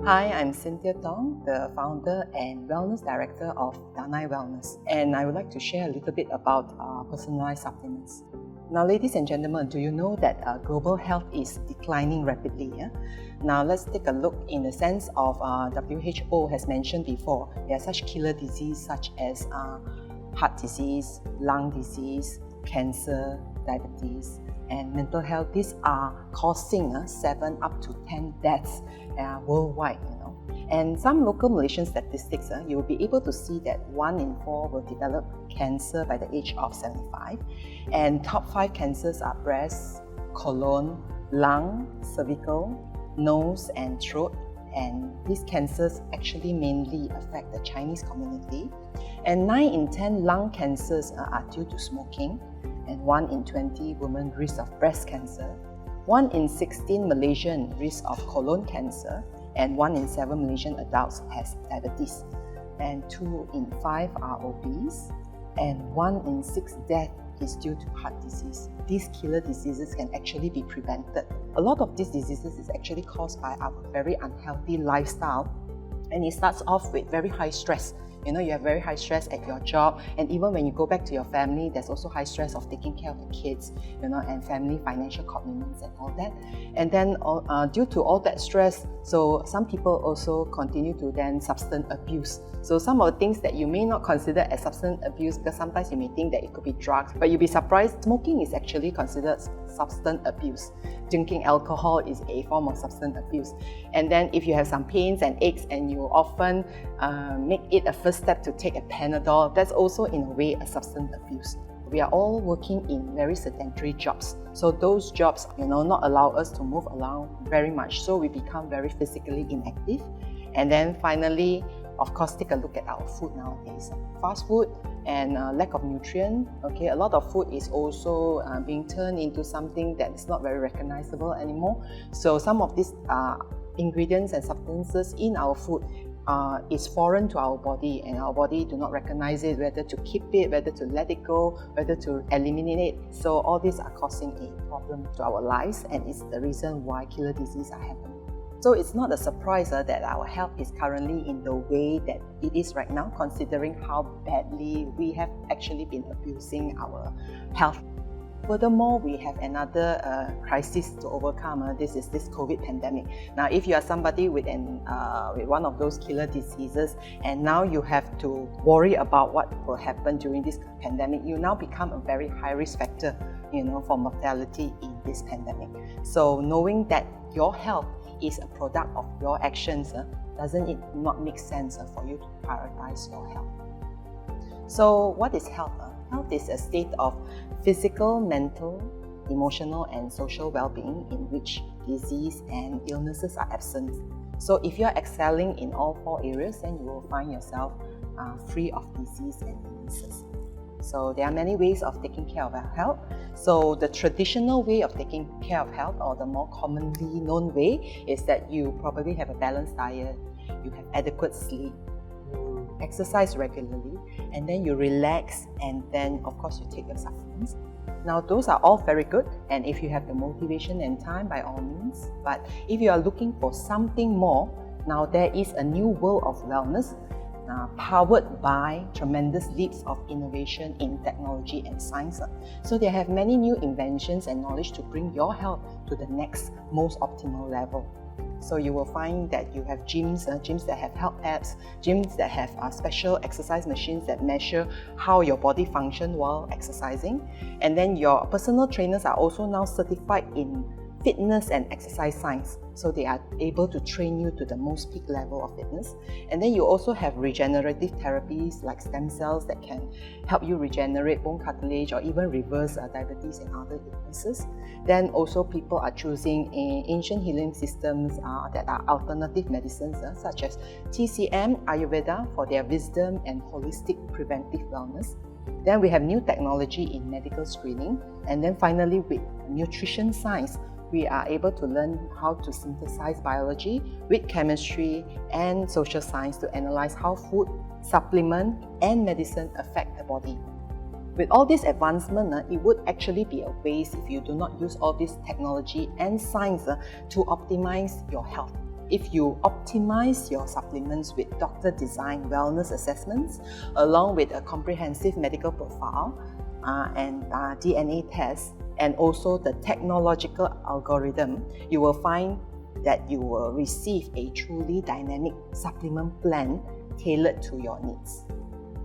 Hi, I'm Cynthia Tong, the founder and wellness director of Medi-Wellness, and I would like to share a little bit about personalized supplements. Now, ladies and gentlemen, do you know that global health is declining rapidly? Yeah? Now, let's take a look in the sense of WHO has mentioned before, there are such killer diseases such as heart disease, lung disease, cancer, diabetes, and mental health. These are causing 7 up to 10 deaths worldwide. And some local Malaysian statistics, you will be able to see that 1 in 4 will develop cancer by the age of 75. And top 5 cancers are breast, colon, lung, cervical, nose, and throat. And these cancers actually mainly affect the Chinese community. And 9 in 10 lung cancers are due to smoking. And 1 in 20 women risk of breast cancer. 1 in 16 Malaysian risk of colon cancer. And 1 in 7 Malaysian adults has diabetes, and 2 in 5 are obese, and 1 in 6 death is due to heart disease. These killer diseases can actually be prevented. A lot of these diseases is actually caused by our very unhealthy lifestyle, and it starts off with very high stress. You have very high stress at your job, and even when you go back to your family, there's also high stress of taking care of the kids, and family financial commitments and all that. And then due to all that stress, so some people also continue to then substance abuse. So some of the things that you may not consider as substance abuse, because sometimes you may think that it could be drugs, but you'll be surprised, smoking is actually considered substance abuse. Drinking alcohol is a form of substance abuse. And then if you have some pains and aches and you often make it a first step to take a Panadol, that's also in a way a substance abuse. We are all working in very sedentary jobs. So those jobs, not allow us to move around very much. So we become very physically inactive. And then finally, of course, take a look at our food nowadays. Fast food and lack of nutrient. Okay, a lot of food is also being turned into something that is not very recognizable anymore. So some of these ingredients and substances in our food is foreign to our body, and our body do not recognize it, whether to keep it, whether to let it go, whether to eliminate it. So all these are causing a problem to our lives, and it's the reason why killer diseases are happening. So it's not a surprise that our health is currently in the way that it is right now, considering how badly we have actually been abusing our health. Furthermore, we have another crisis to overcome. This is this COVID pandemic. Now, if you are somebody with one of those killer diseases, and now you have to worry about what will happen during this pandemic, you now become a very high risk factor, for mortality in this pandemic. So knowing that your health is a product of your actions, doesn't it not make sense for you to prioritize your health? So what is health? Health is a state of physical, mental, emotional, and social well-being in which disease and illnesses are absent. So if you're excelling in all 4 areas, then you will find yourself free of disease and illnesses. So there are many ways of taking care of our health. So the traditional way of taking care of health, or the more commonly known way, is that you probably have a balanced diet, you have adequate sleep, you exercise regularly, and then you relax, and then of course you take your supplements. Now those are all very good, and if you have the motivation and time, by all means. But if you are looking for something more, now there is a new world of wellness powered by tremendous leaps of innovation in technology and science. So they have many new inventions and knowledge to bring your health to the next most optimal level. So you will find that you have gyms that have health apps, gyms that have special exercise machines that measure how your body functions while exercising. And then your personal trainers are also now certified in fitness and exercise science. So they are able to train you to the most peak level of fitness. And then you also have regenerative therapies like stem cells that can help you regenerate bone cartilage or even reverse diabetes and other illnesses. Then also people are choosing ancient healing systems that are alternative medicines such as TCM, Ayurveda for their wisdom and holistic preventive wellness. Then we have new technology in medical screening. And then finally with nutrition science, we are able to learn how to synthesize biology with chemistry and social science to analyze how food, supplement, and medicine affect the body. With all this advancement, it would actually be a waste if you do not use all this technology and science to optimize your health. If you optimize your supplements with doctor-designed wellness assessments, along with a comprehensive medical profile and DNA tests, and also the technological algorithm, you will find that you will receive a truly dynamic supplement plan tailored to your needs.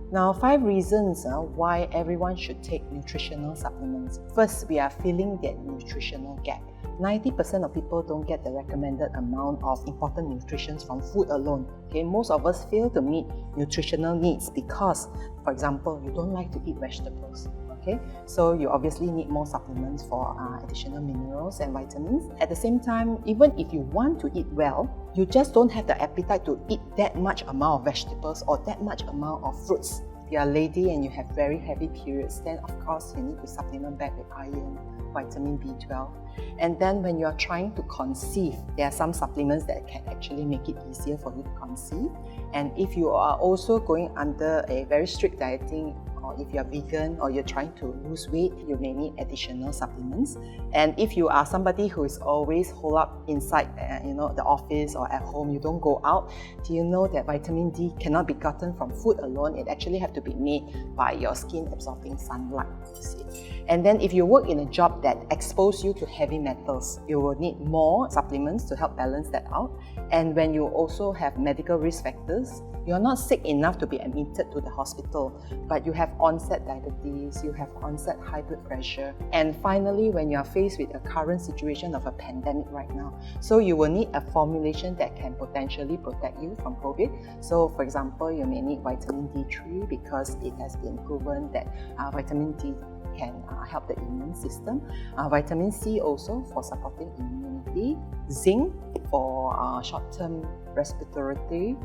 Now, 5 reasons why everyone should take nutritional supplements. First, we are filling that nutritional gap. 90% of people don't get the recommended amount of important nutrition from food alone. Okay, most of us fail to meet nutritional needs because, for example, you don't like to eat vegetables. Okay, so you obviously need more supplements for additional minerals and vitamins. At the same time, even if you want to eat well, you just don't have the appetite to eat that much amount of vegetables or that much amount of fruits. If you are a lady and you have very heavy periods, then of course you need to supplement back with iron, vitamin B12. And then when you are trying to conceive, there are some supplements that can actually make it easier for you to conceive. And if you are also going under a very strict dieting, or if you are vegan or you're trying to lose weight, you may need additional supplements. And if you are somebody who is always holed up inside the office or at home, you don't go out, do you know that vitamin D cannot be gotten from food alone? It actually has to be made by your skin absorbing sunlight, you see. And then if you work in a job that exposes you to heavy metals, you will need more supplements to help balance that out. And when you also have medical risk factors, you're not sick enough to be admitted to the hospital, but you have onset diabetes, you have onset high blood pressure. And finally, when you are faced with a current situation of a pandemic right now, so you will need a formulation that can potentially protect you from COVID. So for example, you may need vitamin D3 because it has been proven that vitamin D can help the immune system. Vitamin C also for supporting immunity. Zinc for short-term respiratory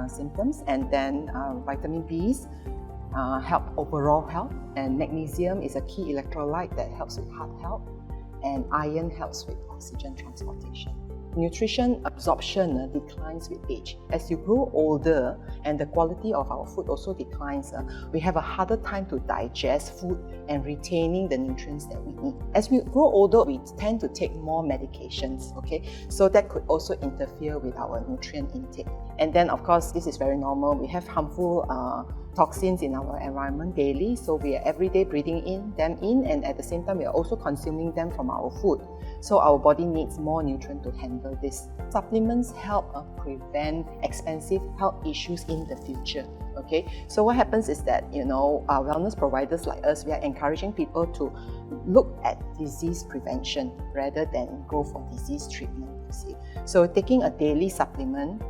symptoms. And then vitamin Bs help overall health. And magnesium is a key electrolyte that helps with heart health. And iron helps with oxygen transportation. Nutrition absorption declines with age. As you grow older and the quality of our food also declines, we have a harder time to digest food and retaining the nutrients that we need. As we grow older, we tend to take more medications, okay? So that could also interfere with our nutrient intake. And then, of course, this is very normal. We have harmful toxins in our environment daily, so we are every day breathing them in, and at the same time we are also consuming them from our food. So our body needs more nutrient to handle this. Supplements help prevent expensive health issues in the future. Okay, so what happens is that our wellness providers like us, we are encouraging people to look at disease prevention rather than go for disease treatment. You see, so taking a daily supplement.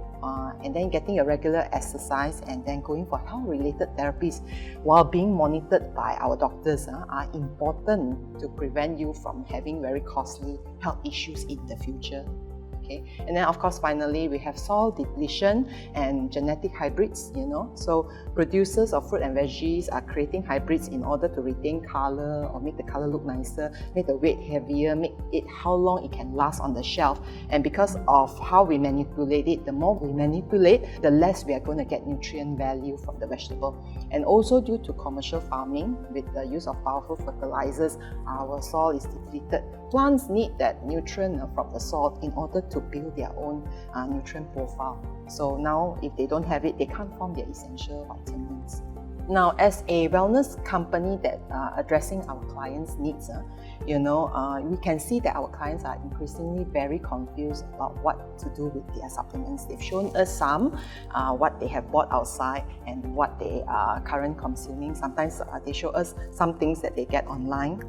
And then getting a regular exercise and then going for health-related therapies while being monitored by our doctors are important to prevent you from having very costly health issues in the future. Okay. And then of course finally we have soil depletion and genetic hybrids, so producers of fruit and veggies are creating hybrids in order to retain color or make the color look nicer, make the weight heavier, make it how long it can last on the shelf. And because of how we manipulate it, the more we manipulate, the less we are going to get nutrient value from the vegetable. And also due to commercial farming with the use of powerful fertilizers, our soil is depleted. Plants need that nutrient from the soil in order to build their own nutrient profile. So now if they don't have it, they can't form their essential vitamins. Now, as a wellness company that addressing our clients' needs, we can see that our clients are increasingly very confused about what to do with their supplements. They've shown us some, what they have bought outside and what they are currently consuming. Sometimes they show us some things that they get online,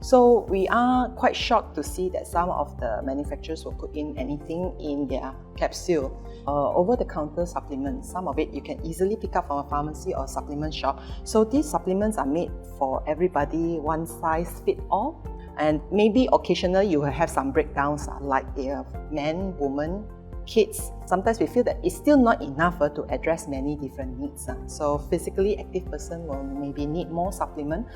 So we are quite shocked to see that some of the manufacturers will put in anything in their capsule. Over-the-counter supplements, some of it you can easily pick up from a pharmacy or supplement shop. So these supplements are made for everybody, one size fit all. And maybe occasionally you will have some breakdowns like men, women, kids. Sometimes we feel that it's still not enough to address many different needs. So physically active person will maybe need more supplement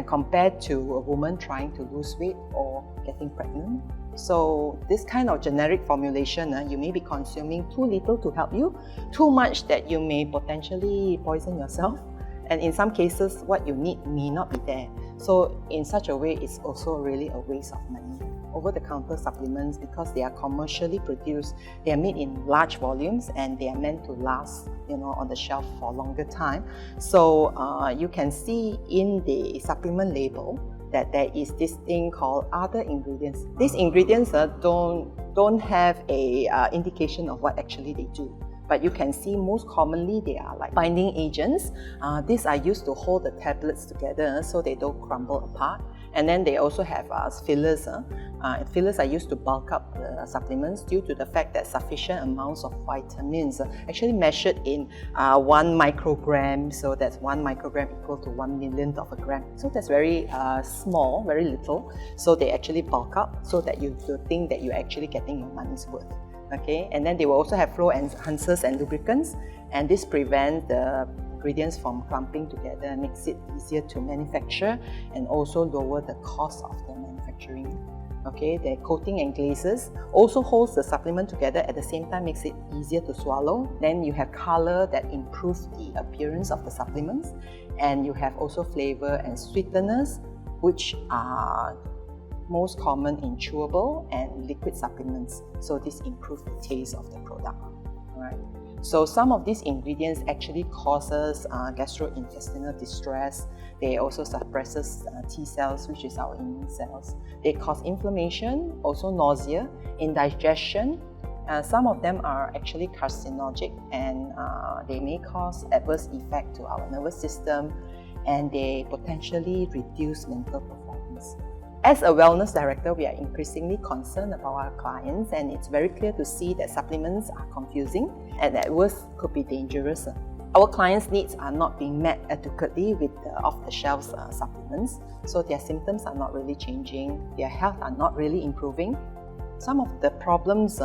compared to a woman trying to lose weight or getting pregnant. So this kind of generic formulation, you may be consuming too little to help you, too much that you may potentially poison yourself. And in some cases, what you need may not be there. So in such a way, it's also really a waste of money. Over-the-counter supplements, because they are commercially produced, they are made in large volumes and they are meant to last, on the shelf for a longer time. So you can see in the supplement label that there is this thing called other ingredients. These ingredients don't have a indication of what actually they do. But you can see most commonly they are like binding agents. These are used to hold the tablets together so they don't crumble apart. And then they also have fillers. Fillers are used to bulk up the supplements due to the fact that sufficient amounts of vitamins are actually measured in 1 microgram. So that's 1 microgram equal to 1 millionth of a gram. So that's very small, very little. So they actually bulk up so that you think that you're actually getting your money's worth. Okay, and then they will also have flow enhancers and lubricants, and this prevents the ingredients from clumping together, makes it easier to manufacture, and also lower the cost of the manufacturing. Okay, the coating and glazes also holds the supplement together, at the same time makes it easier to swallow. Then you have color that improves the appearance of the supplements, and you have also flavor and sweeteners, which are most common in chewable and liquid supplements. So this improves the taste of the product. Alright. So some of these ingredients actually causes gastrointestinal distress. They also suppresses T cells, which is our immune cells. They cause inflammation, also nausea, indigestion. Some of them are actually carcinogenic, and they may cause adverse effect to our nervous system, and they potentially reduce mental performance. As a wellness director, we are increasingly concerned about our clients, and it's very clear to see that supplements are confusing and at worst could be dangerous. Our clients' needs are not being met adequately with the off-the-shelf supplements, so their symptoms are not really changing, their health are not really improving. Some of the problems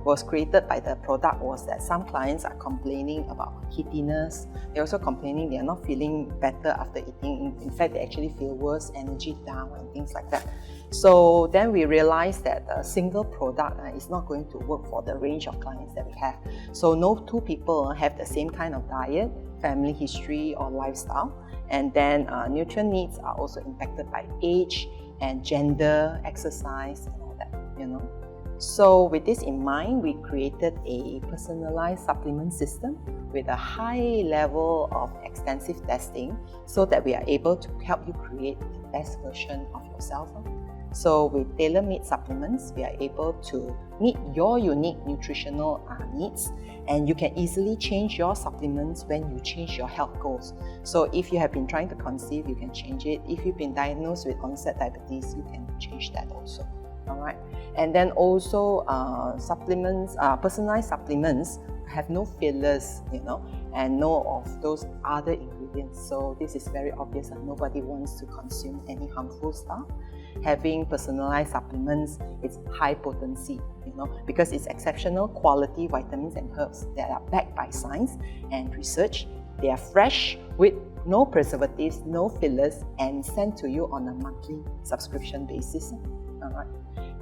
was created by the product was that some clients are complaining about heatiness. They're also complaining they are not feeling better after eating. In fact, they actually feel worse, energy down, and things like that. So then we realized that a single product is not going to work for the range of clients that we have. So no two people have the same kind of diet, family history, or lifestyle. And then nutrient needs are also impacted by age and gender, exercise, and all that, So with this in mind, we created a personalized supplement system with a high level of extensive testing so that we are able to help you create the best version of yourself. So with tailor-made supplements, we are able to meet your unique nutritional needs, and you can easily change your supplements when you change your health goals. So if you have been trying to conceive, you can change it. If you've been diagnosed with onset diabetes, you can change that also. Alright, and then also supplements, personalized supplements have no fillers, and no of those other ingredients. So this is very obvious, and nobody wants to consume any harmful stuff. Having personalized supplements, it's high potency, because it's exceptional quality vitamins and herbs that are backed by science and research. They are fresh with no preservatives, no fillers, and sent to you on a monthly subscription basis. Alright.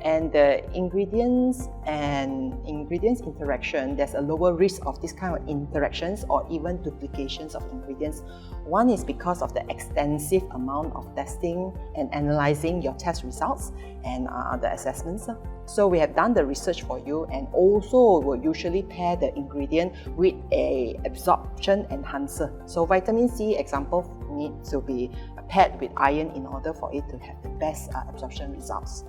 And the ingredients interaction, there's a lower risk of this kind of interactions or even duplications of ingredients. One is because of the extensive amount of testing and analyzing your test results and the assessments. So we have done the research for you, and also will usually pair the ingredient with a absorption enhancer. So vitamin C, example, needs to be paired with iron in order for it to have the best absorption results.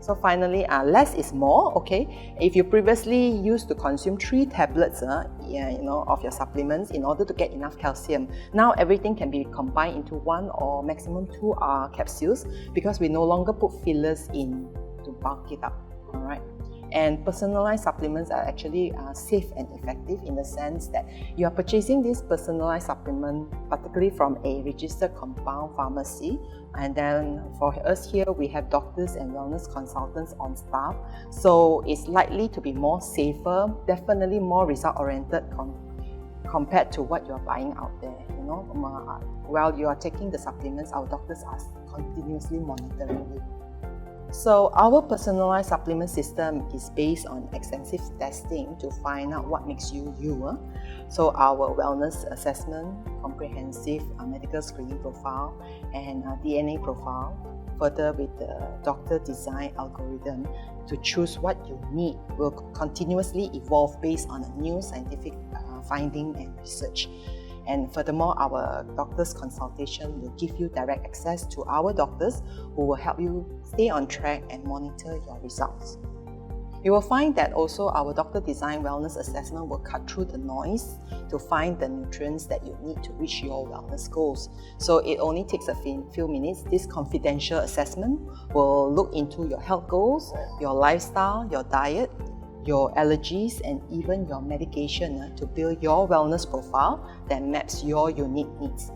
So finally, less is more, okay? If you previously used to consume 3 tablets of your supplements in order to get enough calcium, now everything can be combined into 1 or maximum 2 capsules, because we no longer put fillers in to bulk it up, alright? And personalized supplements are actually safe and effective in the sense that you are purchasing this personalized supplement particularly from a registered compound pharmacy, and then for us here we have doctors and wellness consultants on staff, so it's likely to be more safer, definitely more result oriented compared to what you're buying out there. While you are taking the supplements, our doctors are continuously monitoring you. So our personalized supplement system is based on extensive testing to find out what makes you you. So our wellness assessment, comprehensive medical screening profile, and DNA profile, further with the doctor design algorithm to choose what you need, will continuously evolve based on a new scientific finding and research. And furthermore, our doctor's consultation will give you direct access to our doctors who will help you stay on track and monitor your results. You will find that also our doctor design wellness assessment will cut through the noise to find the nutrients that you need to reach your wellness goals. So it only takes a few minutes. This confidential assessment will look into your health goals, your lifestyle, your diet, your allergies, and even your medication to build your wellness profile that maps your unique needs.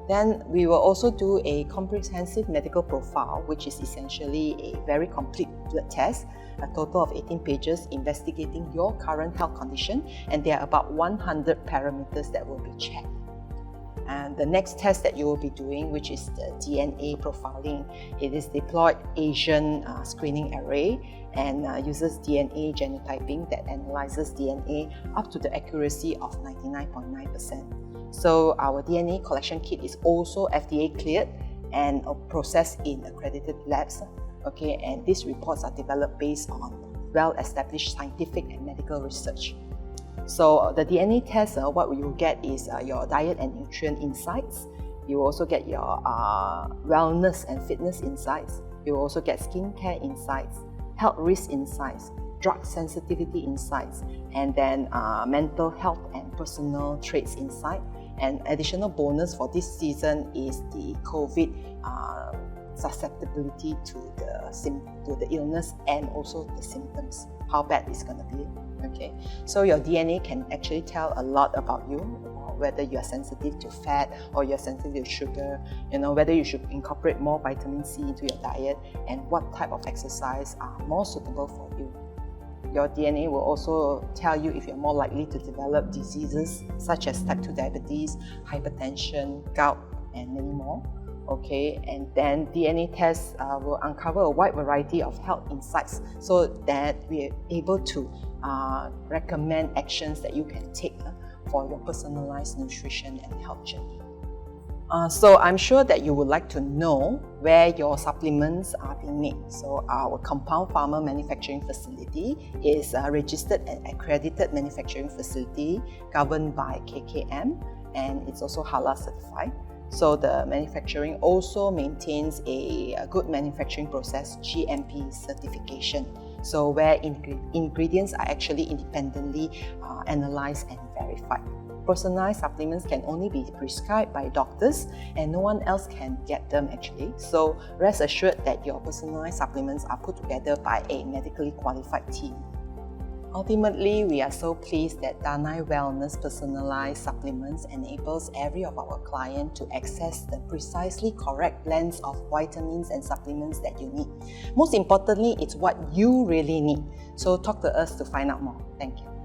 Then we will also do a comprehensive medical profile, which is essentially a very complete blood test, a total of 18 pages investigating your current health condition, and there are about 100 parameters that will be checked. And the next test that you will be doing, which is the DNA profiling, it is deployed Asian screening array and uses DNA genotyping that analyzes DNA up to the accuracy of 99.9%. So our DNA collection kit is also FDA cleared and processed in accredited labs. Okay, and these reports are developed based on well-established scientific and medical research. So the DNA test, what you will get is your diet and nutrient insights. You will also get your wellness and fitness insights. You will also get skincare insights, health risk insights, drug sensitivity insights, and then mental health and personal traits insight. And additional bonus for this season is the COVID susceptibility to the illness and also the symptoms, how bad it's going to be. Okay, so your DNA can actually tell a lot about you, whether you are sensitive to fat or you're sensitive to sugar, whether you should incorporate more vitamin C into your diet, and what type of exercise are more suitable for you. Your DNA will also tell you if you're more likely to develop diseases such as type 2 diabetes, hypertension, gout, and many more. Okay, and then DNA tests will uncover a wide variety of health insights so that we are able to recommend actions that you can take for your personalized nutrition and health journey. So I'm sure that you would like to know where your supplements are being made. So our compound pharma manufacturing facility is a registered and accredited manufacturing facility governed by KKM, and it's also halal certified. So the manufacturing also maintains a good manufacturing process, GMP certification. So where ingredients are actually independently analyzed and verified. Personalized supplements can only be prescribed by doctors and no one else can get them actually. So rest assured that your personalized supplements are put together by a medically qualified team. Ultimately, we are so pleased that Danai Wellness personalized supplements enables every of our clients to access the precisely correct blends of vitamins and supplements that you need. Most importantly, it's what you really need. So talk to us to find out more. Thank you.